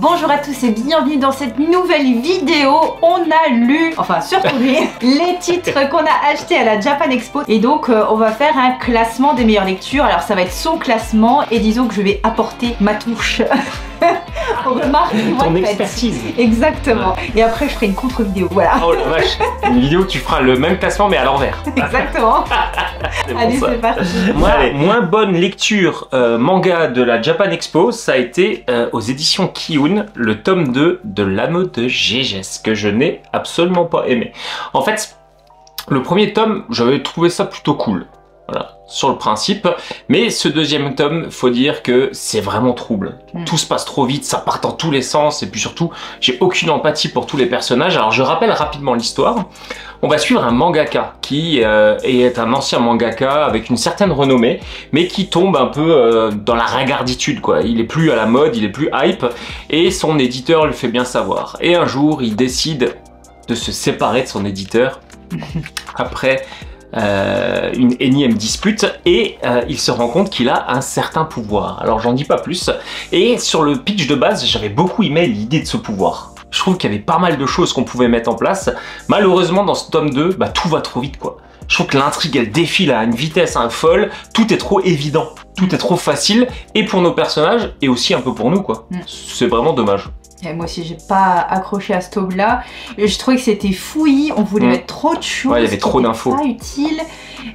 Bonjour à tous et bienvenue dans cette nouvelle vidéo. On a lu, enfin surtout lu, les titres qu'on a achetés à la Japan Expo. Et donc on va faire un classement des meilleures lectures. Alors ça va être son classement et disons que je vais apporter ma touche. On remarque ton expertise. Exactement. Et après je ferai une contre-vidéo, voilà. Oh la vache. Une vidéo où tu feras le même classement mais à l'envers. Exactement. Allez, bon, c'est parti. Moins bonne lecture manga de la Japan Expo, ça a été aux éditions Kiun, le tome 2 de l'Anneau de Gégès, que je n'ai absolument pas aimé. En fait, le premier tome, j'avais trouvé ça plutôt cool. Voilà, sur le principe, mais ce deuxième tome, faut dire que c'est vraiment trouble. Tout se passe trop vite, ça part dans tous les sens, et puis surtout, j'ai aucune empathie pour tous les personnages. Alors je rappelle rapidement l'histoire. On va suivre un mangaka qui est un ancien mangaka avec une certaine renommée, mais qui tombe un peu dans la ringarditude, quoi. Il est plus à la mode, il est plus hype, et son éditeur le fait bien savoir. Et un jour, il décide de se séparer de son éditeur après une énième dispute et il se rend compte qu'il a un certain pouvoir. Alors j'en dis pas plus. Et sur le pitch de base, j'avais beaucoup aimé l'idée de ce pouvoir. Je trouve qu'il y avait pas mal de choses qu'on pouvait mettre en place. Malheureusement dans ce tome 2, tout va trop vite, quoi. Je trouve que l'intrigue elle défile à une vitesse folle, tout est trop évident, tout est trop facile, et pour nos personnages, et aussi un peu pour nous, quoi. C'est vraiment dommage. Et moi aussi j'ai pas accroché à ce tome là, je trouvais que c'était fouillis, on voulait mettre trop de choses, ouais, il y avait trop d'infos, pas utile.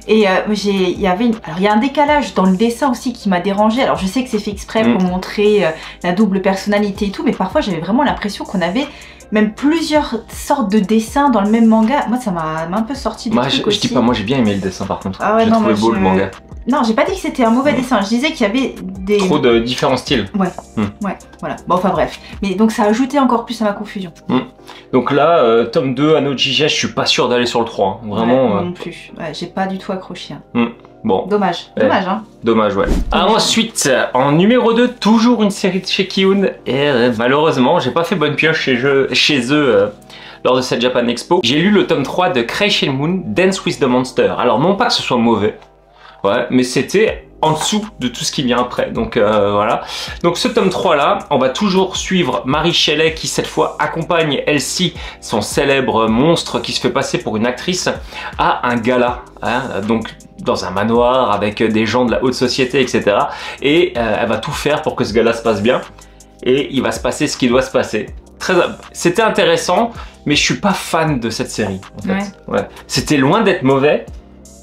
Et il y a un décalage dans le dessin aussi qui m'a dérangé. Alors je sais que c'est fait exprès pour montrer la double personnalité et tout, mais parfois j'avais vraiment l'impression qu'on avait même plusieurs sortes de dessins dans le même manga. Moi ça m'a un peu sorti du truc aussi. Je dis pas, moi j'ai bien aimé le dessin par contre. Ah ouais, j'ai trouvé beau le manga. Non, j'ai pas dit que c'était un mauvais dessin, je disais qu'il y avait des... Trop de différents styles. Ouais, ouais, voilà. Bon, enfin bref. Mais donc ça a ajouté encore plus à ma confusion. Donc là, tome 2, Anneau de Gégès, je suis pas sûr d'aller sur le 3. Hein. Vraiment. Ouais, non plus. Ouais, j'ai pas du tout accroché. Bon. Dommage. Dommage, hein. Dommage, ouais. Ensuite, en numéro 2, toujours une série de chez Kiun. Et malheureusement, j'ai pas fait bonne pioche chez eux lors de cette Japan Expo. J'ai lu le tome 3 de Creation Moon, Dance with the Monster. Alors, non pas que ce soit mauvais. Ouais, mais c'était en dessous de tout ce qui vient après, donc voilà. Donc ce tome 3 là, on va toujours suivre Mary Shelley qui cette fois accompagne Elsie, son célèbre monstre qui se fait passer pour une actrice, à un gala, hein, donc dans un manoir avec des gens de la haute société, etc. Et elle va tout faire pour que ce gala se passe bien, et il va se passer ce qui doit se passer. C'était intéressant, mais je suis pas fan de cette série, en fait. Ouais. C'était loin d'être mauvais.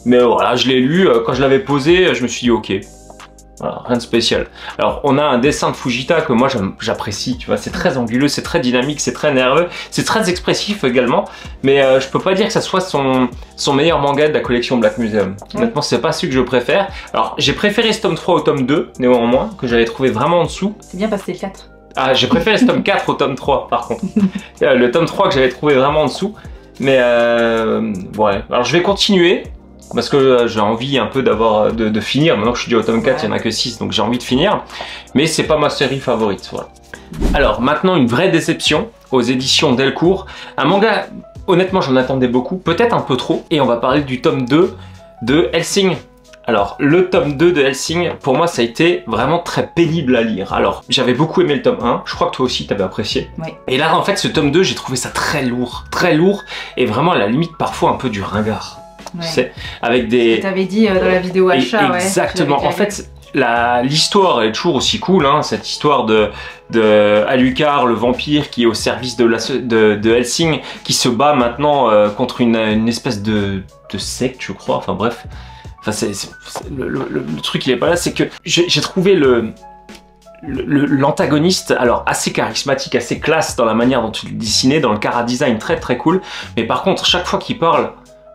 Mais voilà, je l'ai lu, quand je l'avais posé, je me suis dit ok, voilà, rien de spécial. Alors on a un dessin de Fujita que moi j'apprécie, tu vois, c'est très anguleux, c'est très dynamique, c'est très nerveux, c'est très expressif également, mais je peux pas dire que ça soit son meilleur manga de la collection Black Museum. Honnêtement, c'est pas celui que je préfère. Alors j'ai préféré ce tome 3 au tome 2, néanmoins, que j'avais trouvé vraiment en dessous. C'est bien parce que c'est le 4. Ah, j'ai préféré ce tome 4 au tome 3 par contre. Le tome 3 que j'avais trouvé vraiment en dessous, mais ouais, alors je vais continuer. Parce que j'ai envie un peu de finir. Maintenant que je suis déjà au tome 4, il n'y en a que 6, donc j'ai envie de finir. Mais c'est pas ma série favorite. Voilà. Alors maintenant, une vraie déception aux éditions Delcourt. Un manga, honnêtement, j'en attendais beaucoup, peut-être un peu trop. Et on va parler du tome 2 de Hellsing. Alors, le tome 2 de Hellsing, pour moi, ça a été vraiment très pénible à lire. Alors, j'avais beaucoup aimé le tome 1, je crois que toi aussi, t'avais apprécié. Et là, en fait, ce tome 2, j'ai trouvé ça très lourd, et vraiment, à la limite, parfois un peu du ringard. Tu sais, avec des... Tu avais dit dans la vidéo achat, exactement. En fait, l'histoire est toujours aussi cool, hein, cette histoire de Alucard, le vampire qui est au service de Hellsing, qui se bat maintenant contre une espèce de secte, je crois. Enfin bref, le truc il est pas là, c'est que j'ai trouvé l'antagoniste, alors assez charismatique, assez classe dans la manière dont il est dessiné, dans le chara-design très très cool, mais par contre chaque fois qu'il parle,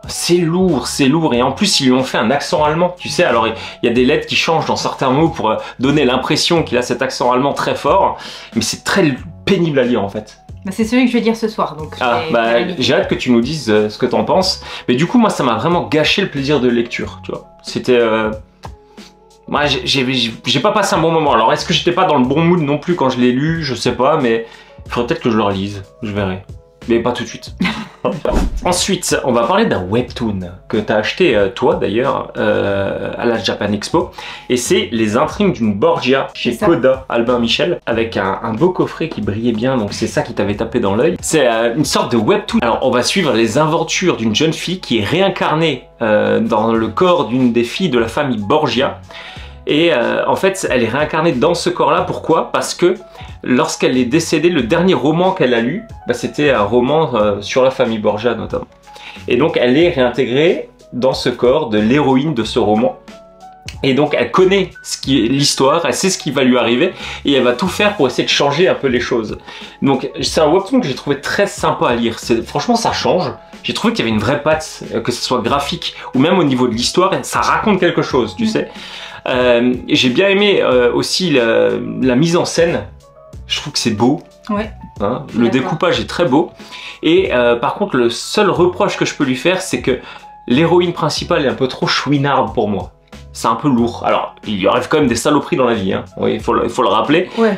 c'est lourd, et en plus ils lui ont fait un accent allemand, tu sais, alors il y a des lettres qui changent dans certains mots pour donner l'impression qu'il a cet accent allemand très fort, mais c'est très pénible à lire en fait. C'est celui que je vais lire ce soir, donc j'ai hâte que tu nous dises ce que t'en penses, mais du coup moi ça m'a vraiment gâché le plaisir de lecture, tu vois, c'était... Moi j'ai pas passé un bon moment, alors est-ce que j'étais pas dans le bon mood non plus quand je l'ai lu, je sais pas, mais il faudrait peut-être que je le relise, je verrai. mais pas tout de suite. Ensuite, on va parler d'un webtoon que tu as acheté toi d'ailleurs à la Japan Expo, et c'est les intrigues d'une Borgia chez Coda Albin Michel, avec un beau coffret qui brillait bien, donc c'est ça qui t'avait tapé dans l'œil. C'est une sorte de webtoon. Alors on va suivre les aventures d'une jeune fille qui est réincarnée dans le corps d'une des filles de la famille Borgia. Et en fait, elle est réincarnée dans ce corps-là. Pourquoi? Parce que lorsqu'elle est décédée, le dernier roman qu'elle a lu, bah, c'était un roman sur la famille Borgia notamment. Et donc, elle est réintégrée dans ce corps de l'héroïne de ce roman. Et donc, elle connaît l'histoire, elle sait ce qui va lui arriver, et elle va tout faire pour essayer de changer un peu les choses. Donc, c'est un webtoon que j'ai trouvé très sympa à lire. Franchement, ça change. J'ai trouvé qu'il y avait une vraie patte, que ce soit graphique ou même au niveau de l'histoire, ça raconte quelque chose, tu sais. J'ai bien aimé aussi la mise en scène. Je trouve que c'est beau. Ouais. Hein, le découpage est très beau. Et par contre, le seul reproche que je peux lui faire, c'est que l'héroïne principale est un peu trop chouinarde pour moi. C'est un peu lourd. Alors, il lui arrive quand même des saloperies dans la vie, hein. Oui, il faut le rappeler. Ouais.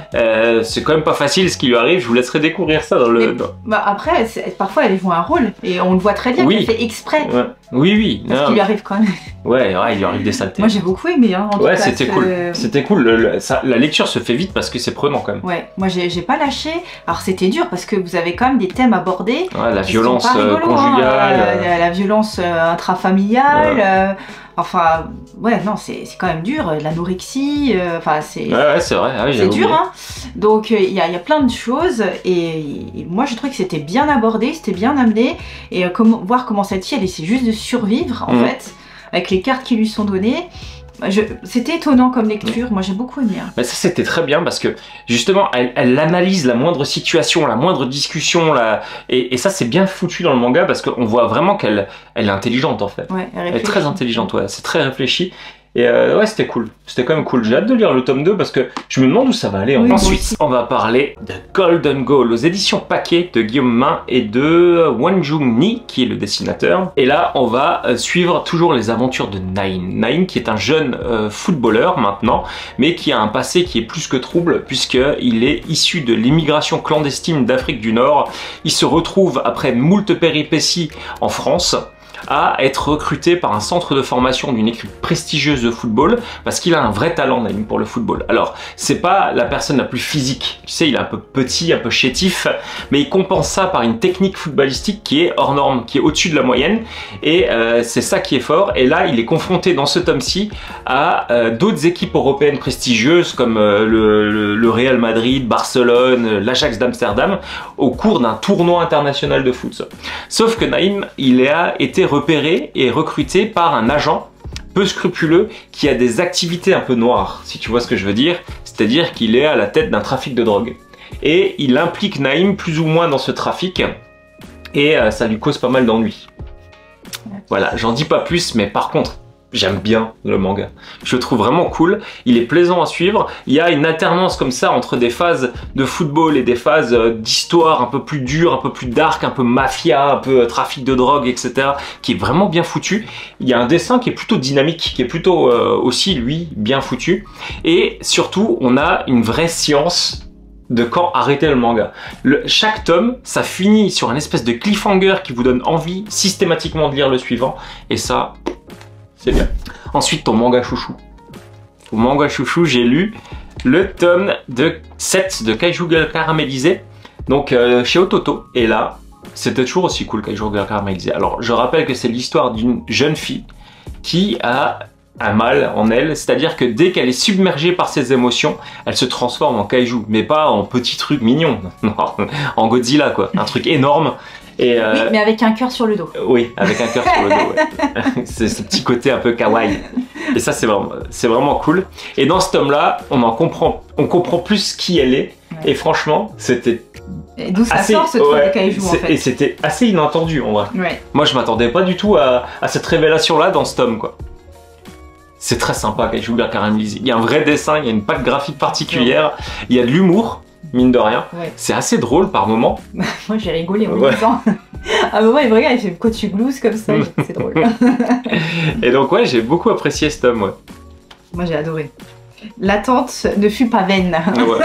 C'est quand même pas facile ce qui lui arrive. Je vous laisserai découvrir ça dans le... Bah après, parfois elle joue un rôle, et on le voit très bien qu'elle fait exprès. Ouais. Oui, oui. Parce qu'il lui arrive quand même. Ouais, il lui arrive des saletés. Moi j'ai beaucoup aimé. Hein, ouais, c'était cool. C'était cool. La lecture se fait vite parce que c'est prenant quand même. Ouais, moi j'ai pas lâché. Alors c'était dur parce que vous avez quand même des thèmes abordés. Ouais, la violence conjugale. Hein, la violence intrafamiliale. Enfin, ouais, non, c'est quand même dur, l'anorexie, enfin, c'est... Ouais, c'est vrai, c'est dur, hein. Donc, il y a plein de choses, et moi, je trouvais que c'était bien abordé, c'était bien amené, et voir comment cette fille, elle essaie juste de survivre, en fait, avec les cartes qui lui sont données. C'était étonnant comme lecture, moi j'ai beaucoup aimé. Hein. Mais ça c'était très bien parce que justement elle analyse la moindre situation, la moindre discussion, et ça c'est bien foutu dans le manga parce qu'on voit vraiment qu'elle est intelligente en fait. Ouais, elle est très intelligente, ouais, c'est très réfléchi. Et ouais, c'était cool. C'était quand même cool. J'ai hâte de lire le tome 2 parce que je me demande où ça va aller. Oui, ensuite, on va parler de Golden Goal aux éditions Paquet de Guillaume Main et de Won Jung Ni, qui est le dessinateur. Et là, on va suivre toujours les aventures de Nine. Nine, qui est un jeune footballeur maintenant, mais qui a un passé qui est plus que trouble, puisqu'il est issu de l'immigration clandestine d'Afrique du Nord. Il se retrouve, après moult péripéties en France, à être recruté par un centre de formation d'une équipe prestigieuse de football parce qu'il a un vrai talent Naïm pour le football. Alors c'est pas la personne la plus physique, tu sais, il est un peu petit, un peu chétif, mais il compense ça par une technique footballistique qui est hors norme, qui est au-dessus de la moyenne, et c'est ça qui est fort. Et là il est confronté dans ce tome-ci à d'autres équipes européennes prestigieuses comme le Real Madrid, Barcelone, l'Ajax d'Amsterdam au cours d'un tournoi international de foot. Sauf que Naïm, il a été repéré et recruté par un agent peu scrupuleux qui a des activités un peu noires, si tu vois ce que je veux dire, c'est-à-dire qu'il est à la tête d'un trafic de drogue. Et il implique Naïm plus ou moins dans ce trafic, et ça lui cause pas mal d'ennuis. Voilà, j'en dis pas plus, mais par contre, j'aime bien le manga. Je le trouve vraiment cool, il est plaisant à suivre, il y a une alternance comme ça entre des phases de football et des phases d'histoire un peu plus dures, un peu plus dark, un peu mafia, un peu trafic de drogue, etc. qui est vraiment bien foutu. Il y a un dessin qui est plutôt dynamique, qui est plutôt aussi, lui, bien foutu. Et surtout, on a une vraie science de quand arrêter le manga. Chaque tome, ça finit sur un espèce de cliffhanger qui vous donne envie systématiquement de lire le suivant, et ça... c'est bien. Ensuite, ton manga chouchou. Ton manga chouchou, j'ai lu le tome 7 de Kaiju Girl Caramélisé, donc chez Ototo. Et là, c'était toujours aussi cool, Kaiju Girl Caramélisé. Alors, je rappelle que c'est l'histoire d'une jeune fille qui a un mal en elle, c'est-à-dire que dès qu'elle est submergée par ses émotions, elle se transforme en kaiju, mais pas en petit truc mignon, non, en Godzilla quoi, un truc énorme. Et oui, mais avec un cœur sur le dos. Oui, avec un cœur sur le dos, ouais. C'est ce petit côté un peu kawaii. Et ça, c'est vraiment cool. Et dans ce tome-là, on comprend plus qui elle est. Ouais. Et franchement, c'était d'où ça sort ce truc de kaiju en fait. Et c'était assez inattendu en vrai. Ouais. Moi, je m'attendais pas du tout à cette révélation-là dans ce tome, quoi. C'est très sympa, Kaiju Girl Caramélisé. Il y a un vrai dessin, il y a une patte graphique particulière, il y a de l'humour. Mine de rien, c'est assez drôle par moment. Moi j'ai rigolé en me disant. À un moment il me regarde et il fait quoi tu glouses comme ça, c'est drôle. Et donc ouais, j'ai beaucoup apprécié ce tome, ouais. Moi j'ai adoré. L'attente ne fut pas vaine.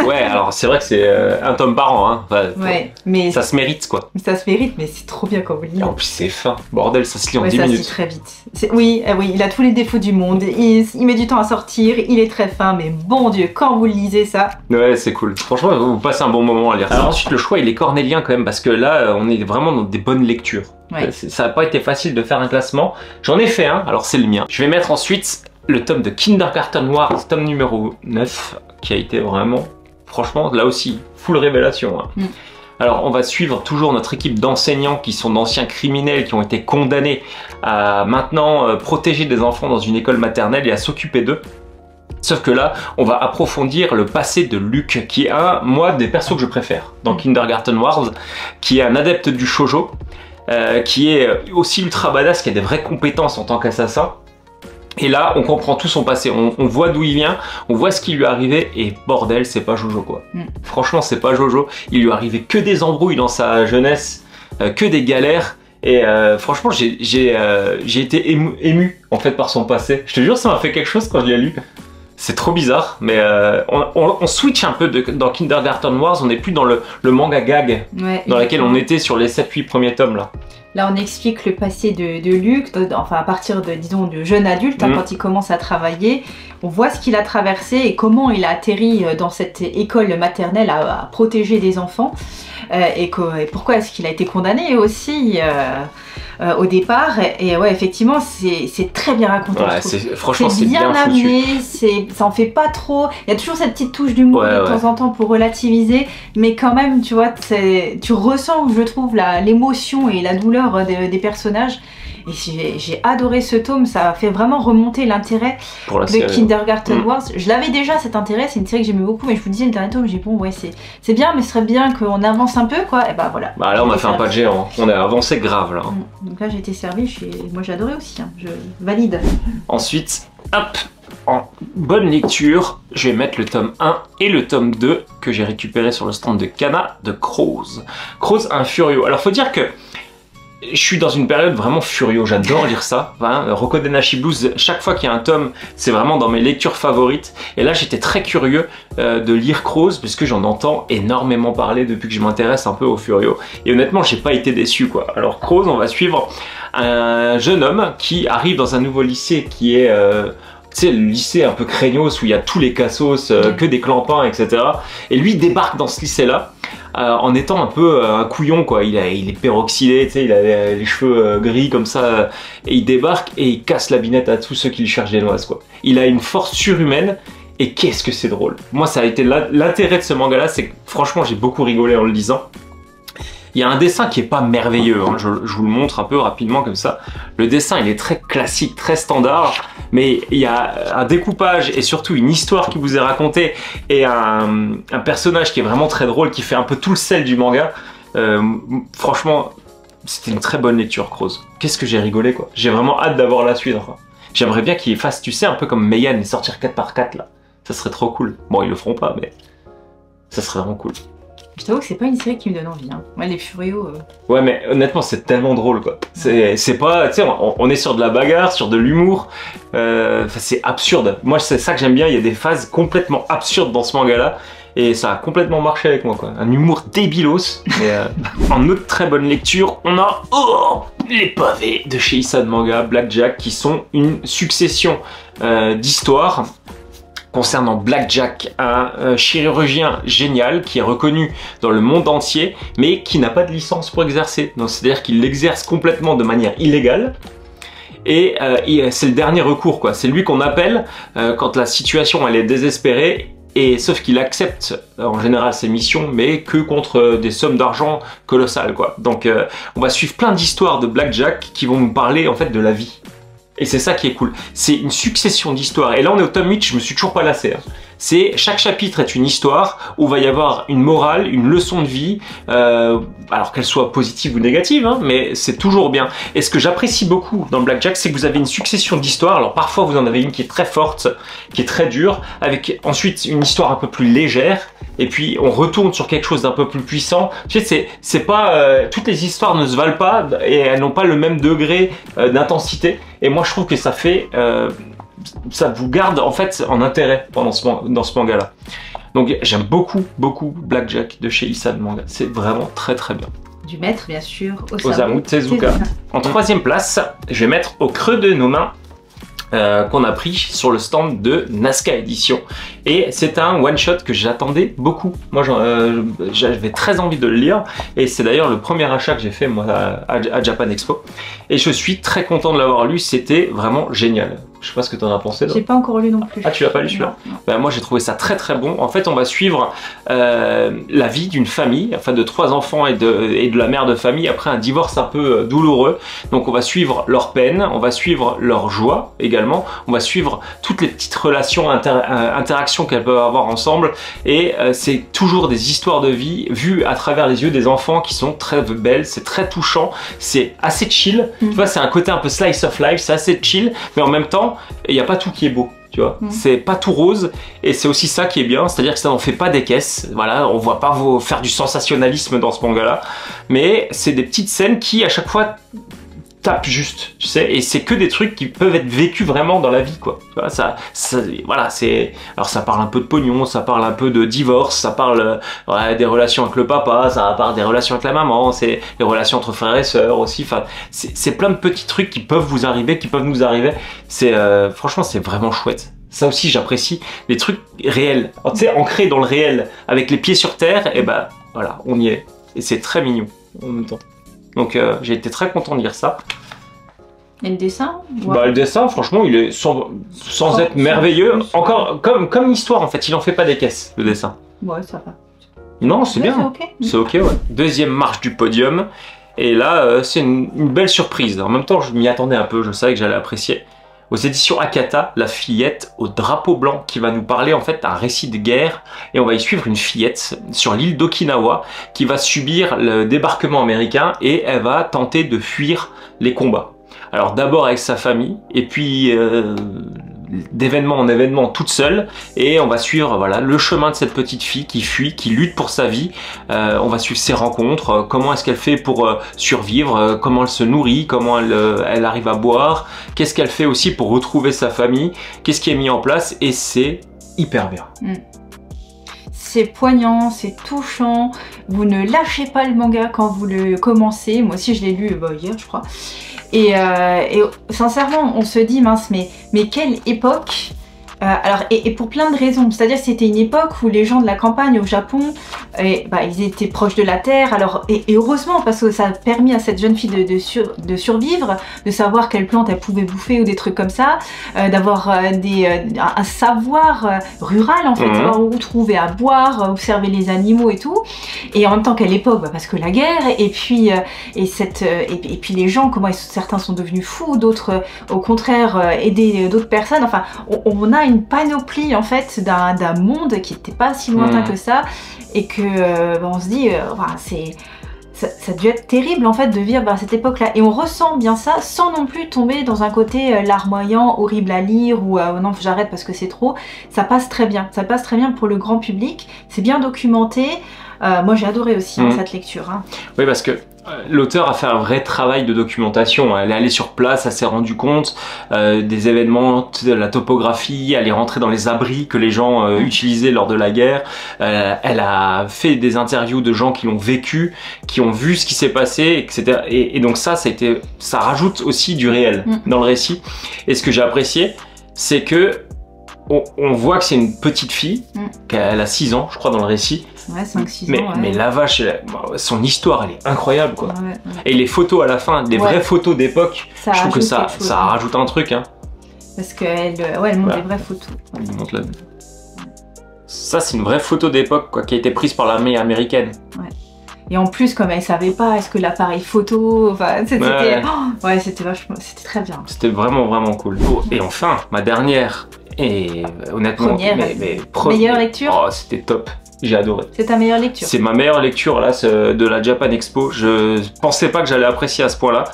Ouais, alors c'est vrai que c'est un tome par an, hein. Enfin, Ouais, mais ça se mérite quoi. ça se mérite, mais c'est trop bien quand vous le lisez. Et en plus c'est fin, bordel, ça se lit en Ouais, 10 ça se minutes. lit très vite. Oui, oui, il a tous les défauts du monde. Il met du temps à sortir, il est très fin, mais bon Dieu, quand vous le lisez ça. Ouais, c'est cool. Franchement, vous passez un bon moment à lire ça. Alors ensuite, le choix, il est cornélien quand même, parce que là, on est vraiment dans des bonnes lectures. Ouais. Ça n'a pas été facile de faire un classement. J'en ai fait un, alors c'est le mien. Je vais mettre ensuite le tome de Kindergarten Wars, tome numéro 9, qui a été vraiment, franchement, là aussi, full révélation. Hein. Mm. Alors, on va suivre toujours notre équipe d'enseignants qui sont d'anciens criminels qui ont été condamnés à maintenant protéger des enfants dans une école maternelle et à s'occuper d'eux. Sauf que là, on va approfondir le passé de Luke, qui est moi, des persos que je préfère dans Kindergarten Wars, qui est un adepte du shoujo, qui est aussi ultra badass, qui a des vraies compétences en tant qu'assassin. Et là, on comprend tout son passé, on voit d'où il vient, on voit ce qui lui est arrivé, et bordel, c'est pas Jojo quoi. Franchement, c'est pas Jojo, il lui est arrivé que des embrouilles dans sa jeunesse, que des galères, et franchement, j'ai été ému en fait par son passé. Je te jure, ça m'a fait quelque chose quand je l'ai lu. C'est trop bizarre, mais on switch un peu dans Kindergarten Wars, on n'est plus dans le manga gag, Ouais, dans lequel on était sur les 7-8 premiers tomes là. Là, on explique le passé de Luke, enfin à partir de, disons, de jeune adulte, hein, quand il commence à travailler. On voit ce qu'il a traversé et comment il a atterri dans cette école maternelle à protéger des enfants. Et pourquoi est-ce qu'il a été condamné aussi au départ. Et ouais, effectivement, c'est très bien raconté. Ouais, franchement, c'est bien amené, foutu. ça en fait pas trop. Il y a toujours cette petite touche d'humour de temps en temps pour relativiser, mais quand même, tu vois, tu ressens, je trouve, l'émotion et la douleur des personnages. Et j'ai adoré ce tome, ça a fait vraiment remonter l'intérêt de Kindergarten Wars. Je l'avais déjà cet intérêt, c'est une série que j'aimais beaucoup, mais je vous disais le dernier tome, j'ai dit bon ouais c'est bien, mais ce serait bien qu'on avance un peu quoi. Et bah voilà. Bah là on a fait un pas de géant, on a avancé grave là. Donc là j'ai été servi, moi j'ai adoré aussi, hein. Je valide. Ensuite, hop, en bonne lecture, je vais mettre le tome 1 et le tome 2 que j'ai récupéré sur le stand de Kana de Crows. Crows, un furio. Alors faut dire que je suis dans une période vraiment furio, j'adore lire ça. Hein, Rokodenashi Blues, chaque fois qu'il y a un tome, c'est vraiment dans mes lectures favorites. Et là, j'étais très curieux de lire Crows, puisque j'en entends énormément parler depuis que je m'intéresse un peu au furio. Et honnêtement, j'ai pas été déçu, quoi. Alors Crows, on va suivre un jeune homme qui arrive dans un nouveau lycée qui est... tu sais, le lycée un peu craignos où il y a tous les cassos, que des clampins, etc. Et lui débarque dans ce lycée-là en étant un peu un couillon, quoi. Il est peroxydé, tu sais, il a les cheveux gris comme ça, et il débarque et il casse la binette à tous ceux qui lui cherchent des noises, quoi. Il a une force surhumaine et qu'est-ce que c'est drôle. Moi, ça a été l'intérêt de ce manga-là, c'est que franchement, j'ai beaucoup rigolé en le lisant. Il y a un dessin qui est pas merveilleux, hein. Je vous le montre un peu rapidement comme ça. Le dessin, il est très classique, très standard, mais il y a un découpage et surtout une histoire qui vous est racontée et un personnage qui est vraiment très drôle, qui fait un peu tout le sel du manga. Franchement, c'était une très bonne lecture, Crows. Qu'est-ce que j'ai rigolé, quoi. J'ai vraiment hâte d'avoir la suite, enfin. J'aimerais bien qu'il fasse, tu sais, un peu comme Meian et sortir 4x4, là. Ça serait trop cool. Bon, ils le feront pas, mais ça serait vraiment cool. Je t'avoue que c'est pas une série qui me donne envie, hein. Ouais, les furios... Ouais, mais honnêtement, c'est tellement drôle, quoi. C'est pas... Tu sais, on est sur de la bagarre, sur de l'humour. C'est absurde. Moi, c'est ça que j'aime bien. Il y a des phases complètement absurdes dans ce manga-là. Et ça a complètement marché avec moi, quoi. Un humour débilos. Et en autre très bonne lecture, on a les pavés de chez Issei Manga, Blackjack, qui sont une succession d'histoires concernant Blackjack, un chirurgien génial qui est reconnu dans le monde entier, mais qui n'a pas de licence pour exercer. Donc c'est-à-dire qu'il l'exerce complètement de manière illégale. Et c'est le dernier recours, quoi. C'est lui qu'on appelle quand la situation elle est désespérée. Et sauf qu'il accepte en général ses missions, mais que contre des sommes d'argent colossales, quoi. Donc on va suivre plein d'histoires de Blackjack qui vont nous parler en fait de la vie. Et c'est ça qui est cool. C'est une succession d'histoires. Et là, on est au tome 8, je me suis toujours pas lassé. Hein. Chaque chapitre est une histoire où il va y avoir une morale, une leçon de vie, alors qu'elle soit positive ou négative, hein, mais c'est toujours bien. Et ce que j'apprécie beaucoup dans Blackjack, c'est que vous avez une succession d'histoires. Alors parfois, vous en avez une qui est très forte, qui est très dure, avec ensuite une histoire un peu plus légère, et puis on retourne sur quelque chose d'un peu plus puissant. Tu sais, c'est pas... toutes les histoires ne se valent pas, et elles n'ont pas le même degré d'intensité. Et moi, je trouve que ça fait... ça vous garde en fait en intérêt dans ce manga-là. Donc j'aime beaucoup Blackjack de chez Isan Manga. C'est vraiment très bien. Du maître, bien sûr, Osamu Tezuka. En troisième place, je vais mettre Au creux de nos mains, qu'on a pris sur le stand de Nazca Édition. Et c'est un one-shot que j'attendais beaucoup. Moi, j'avais très envie de le lire. Et c'est d'ailleurs le premier achat que j'ai fait moi, à Japan Expo. Et je suis très content de l'avoir lu. C'était vraiment génial. Je sais pas ce que tu en as pensé. J'ai pas encore lu non plus. Ah, tu l'as pas lu celui-là? Ben, moi, j'ai trouvé ça très bon. En fait, on va suivre la vie d'une famille, enfin de 3 enfants et de la mère de famille après un divorce un peu douloureux. Donc, on va suivre leur peine, on va suivre leur joie également. On va suivre toutes les petites relations, interactions qu'elles peuvent avoir ensemble. Et c'est toujours des histoires de vie vues à travers les yeux des enfants qui sont très belles. C'est très touchant. C'est assez chill. Tu vois, c'est un côté un peu slice of life. C'est assez chill, mais en même temps, il n'y a pas tout qui est beau, tu vois. C'est pas tout rose, et c'est aussi ça qui est bien, c'est-à-dire que ça n'en fait pas des caisses. Voilà, on voit pas faire du sensationnalisme dans ce manga-là, mais c'est des petites scènes qui, à chaque fois, tapent juste, tu sais, et c'est que des trucs qui peuvent être vécus vraiment dans la vie, quoi. Tu vois, voilà, c'est... Alors ça parle un peu de pognon, ça parle un peu de divorce, ça parle des relations avec le papa, ça parle des relations avec la maman, c'est les relations entre frères et sœurs aussi, enfin, c'est plein de petits trucs qui peuvent vous arriver, qui peuvent nous arriver. C'est franchement, c'est vraiment chouette. Ça aussi, j'apprécie les trucs réels, tu sais, ancrés dans le réel, avec les pieds sur terre, et ben voilà, on y est. Et c'est très mignon en même temps. Donc j'ai été très content de lire ça. Et le dessin? Bah, le dessin, franchement, il est sans être merveilleux. Encore comme histoire, en fait, il en fait pas des caisses, le dessin. Ouais, ça va. Non, c'est bien. C'est ok, ouais. Deuxième marche du podium. Et là, c'est une belle surprise. En même temps, je m'y attendais un peu, je savais que j'allais apprécier. Aux éditions Akata, La fillette au drapeau blanc, qui va nous parler en fait d'un récit de guerre, et on va y suivre une fillette sur l'île d'Okinawa qui va subir le débarquement américain et elle va tenter de fuir les combats. Alors d'abord avec sa famille, et puis d'événement en événement toute seule, et on va suivre voilà, le chemin de cette petite fille qui fuit, qui lutte pour sa vie. On va suivre ses rencontres, comment est-ce qu'elle fait pour survivre, comment elle se nourrit, comment elle arrive à boire, qu'est-ce qu'elle fait aussi pour retrouver sa famille, qu'est-ce qui est mis en place, et c'est hyper bien. C'est poignant, c'est touchant, vous ne lâchez pas le manga quand vous le commencez. Moi aussi je l'ai lu hier je crois. Et sincèrement, on se dit, mince, mais quelle époque! Alors, et pour plein de raisons, c'est-à-dire que c'était une époque où les gens de la campagne au Japon, ils étaient proches de la terre, alors, et heureusement, parce que ça a permis à cette jeune fille de survivre, de savoir quelles plantes elle pouvait bouffer ou des trucs comme ça, d'avoir un savoir rural en fait, savoir où trouver à boire, observer les animaux et tout, et en même temps quelle époque, parce que la guerre, et puis les gens, comment certains sont devenus fous, d'autres au contraire aider d'autres personnes, enfin on a une panoplie en fait d'un monde qui n'était pas si lointain que ça, et que on se dit ça a dû être terrible en fait de vivre à cette époque là, et on ressent bien ça sans non plus tomber dans un côté larmoyant, horrible à lire, ou non j'arrête parce que c'est trop. Ça passe très bien pour le grand public, c'est bien documenté. Moi j'ai adoré aussi cette lecture. Oui, parce que l'auteur a fait un vrai travail de documentation. Elle est allée sur place, elle s'est rendue compte des événements, de la topographie, elle est rentrée dans les abris que les gens utilisaient lors de la guerre. Elle a fait des interviews de gens qui l'ont vécu, qui ont vu ce qui s'est passé, etc. Et donc ça rajoute aussi du réel dans le récit. Et ce que j'ai apprécié, c'est que on voit que c'est une petite fille, qu'elle a 6 ans, je crois, dans le récit. Ouais, 5-6 ans. Mais la vache, son histoire, elle est incroyable, quoi. Ouais. Et les photos à la fin, des vraies photos d'époque, je trouve que ça rajoute un truc. Parce qu'elle elle montre des vraies photos. Elle montre ça, c'est une vraie photo d'époque, quoi, qui a été prise par l'armée américaine. Ouais. Et en plus, comme elle savait pas, est-ce que l'appareil photo, enfin, c'était c'était très bien. C'était vraiment cool. Et enfin, ma dernière, et honnêtement, meilleure lecture. Oh, c'était top. J'ai adoré. C'est ta meilleure lecture? C'est ma meilleure lecture là, de la Japan Expo. Je pensais pas que j'allais apprécier à ce point-là.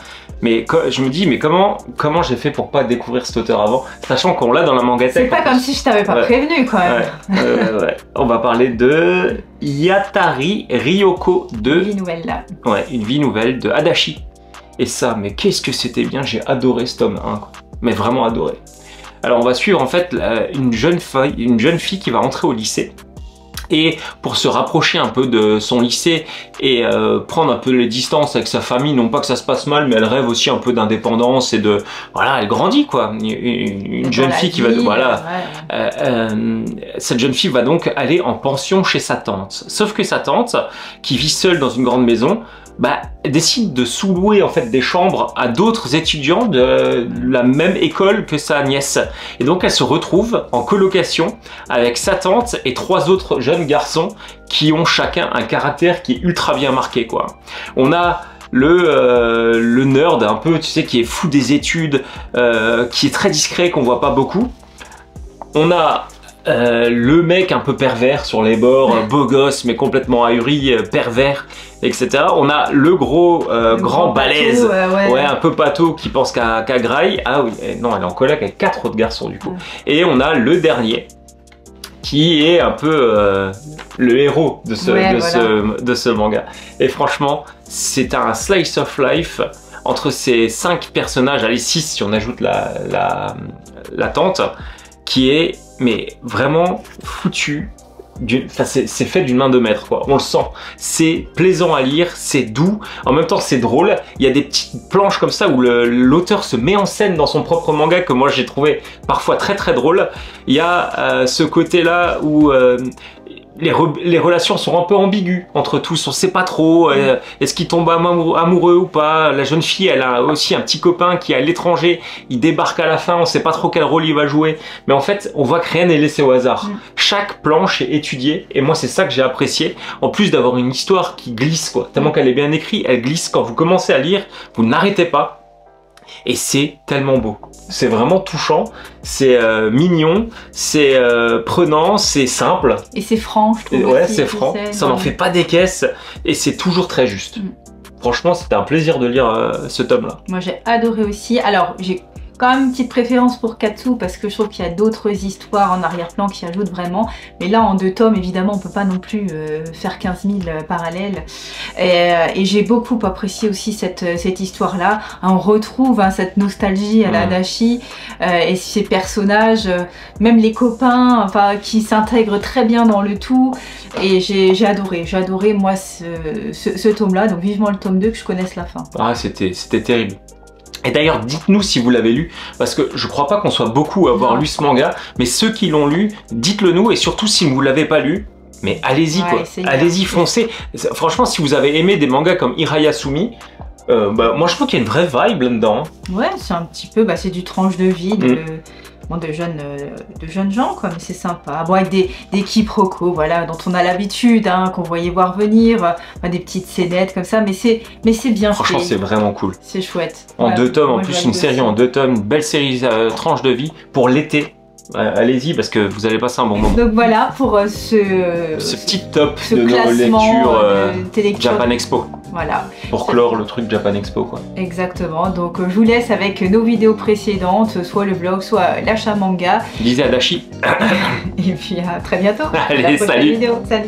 Mais je me dis, mais comment j'ai fait pour pas découvrir cet auteur avant, sachant qu'on l'a dans la mangatech. C'est pas comme si je t'avais pas prévenu quand même. Ouais. On va parler de Yatari Ryoko de... Une vie nouvelle là. Ouais, une vie nouvelle de Adachi. Et ça, mais qu'est-ce que c'était bien, j'ai adoré ce tome 1, quoi. Mais vraiment adoré. Alors on va suivre en fait une jeune fille qui va entrer au lycée. Et pour se rapprocher un peu de son lycée et prendre un peu les distances avec sa famille, non pas que ça se passe mal, mais elle rêve aussi un peu d'indépendance et de... Voilà, elle grandit quoi. Une jeune fille qui va... Voilà. Cette jeune fille va donc aller en pension chez sa tante. Sauf que sa tante, qui vit seule dans une grande maison, bah, décide de sous-louer en fait des chambres à d'autres étudiants de la même école que sa nièce. Et donc elle se retrouve en colocation avec sa tante et 3 autres jeunes garçons qui ont chacun un caractère qui est ultra bien marqué quoi. On a le nerd un peu, tu sais, qui est fou des études, qui est très discret, qu'on voit pas beaucoup. On a le mec un peu pervers sur les bords, beau gosse mais complètement ahuri, pervers, etc. On a le gros grand balèze, ouais, un peu pâteau qui pense qu'à graille. Ah oui, non, elle est en coloc avec 4 autres garçons du coup. Et on a le dernier qui est un peu le héros de ce manga. Et franchement, c'est un slice of life entre ces 5 personnages, allez 6 si on ajoute la tante, qui est mais vraiment foutu. Enfin, c'est fait d'une main de maître quoi, on le sent, c'est plaisant à lire, c'est doux, en même temps c'est drôle, il y a des petites planches comme ça où l'auteur se met en scène dans son propre manga que moi j'ai trouvé parfois très très drôle. Il y a ce côté là où les relations sont un peu ambiguës entre tous, on sait pas trop, est-ce qu'ils tombent amoureux ou pas. La jeune fille, elle a aussi un petit copain qui est à l'étranger, il débarque à la fin, on sait pas trop quel rôle il va jouer, mais en fait on voit que rien n'est laissé au hasard. Chaque planche est étudiée, et moi c'est ça que j'ai apprécié, en plus d'avoir une histoire qui glisse quoi, tellement qu'elle est bien écrite, elle glisse, quand vous commencez à lire, vous n'arrêtez pas. Et c'est tellement beau, c'est vraiment touchant, c'est mignon, c'est prenant, c'est simple. Et c'est franc, je trouve. Ouais, c'est franc, ça n'en fait pas des caisses et c'est toujours très juste. Franchement, c'était un plaisir de lire ce tome-là. Moi, j'ai adoré aussi. Alors, j'ai quand même une petite préférence pour Katsu parce que je trouve qu'il y a d'autres histoires en arrière-plan qui ajoutent vraiment. Mais là, en 2 tomes, évidemment, on peut pas non plus faire 15 000 parallèles. Et j'ai beaucoup apprécié aussi cette histoire-là. On retrouve cette nostalgie à la Adachi et ces personnages, même les copains, enfin, qui s'intègrent très bien dans le tout. Et j'ai adoré moi ce tome-là. Donc vivement le tome 2 que je connaisse la fin. Ah, c'était terrible. Et d'ailleurs, dites-nous si vous l'avez lu, parce que je crois pas qu'on soit beaucoup à avoir lu ce manga, mais ceux qui l'ont lu, dites-le nous, et surtout si vous l'avez pas lu, mais allez-y quoi, allez-y, foncez. Franchement, si vous avez aimé des mangas comme Hirayasumi, bah, moi je trouve qu'il y a une vraie vibe là-dedans. Ouais, c'est un petit peu, c'est du tranche de vie de jeunes gens quoi, mais c'est sympa. Bon, avec des quiproquos, voilà, dont on a l'habitude, qu'on voyait voir venir, des petites scénettes comme ça, mais c'est bien fait. Franchement, c'est vraiment cool. C'est chouette. En 2 tomes, en plus une série en 2 tomes, une belle série tranche de vie pour l'été. Allez-y parce que vous allez passer un bon moment. Donc voilà pour ce petit top de nos lectures Japan Expo. Voilà. Pour clore le truc Japan Expo quoi. Exactement, donc je vous laisse avec nos vidéos précédentes, soit le blog, soit l'achat manga. Lisez Adachi. Et puis à très bientôt. Allez, salut. Salut.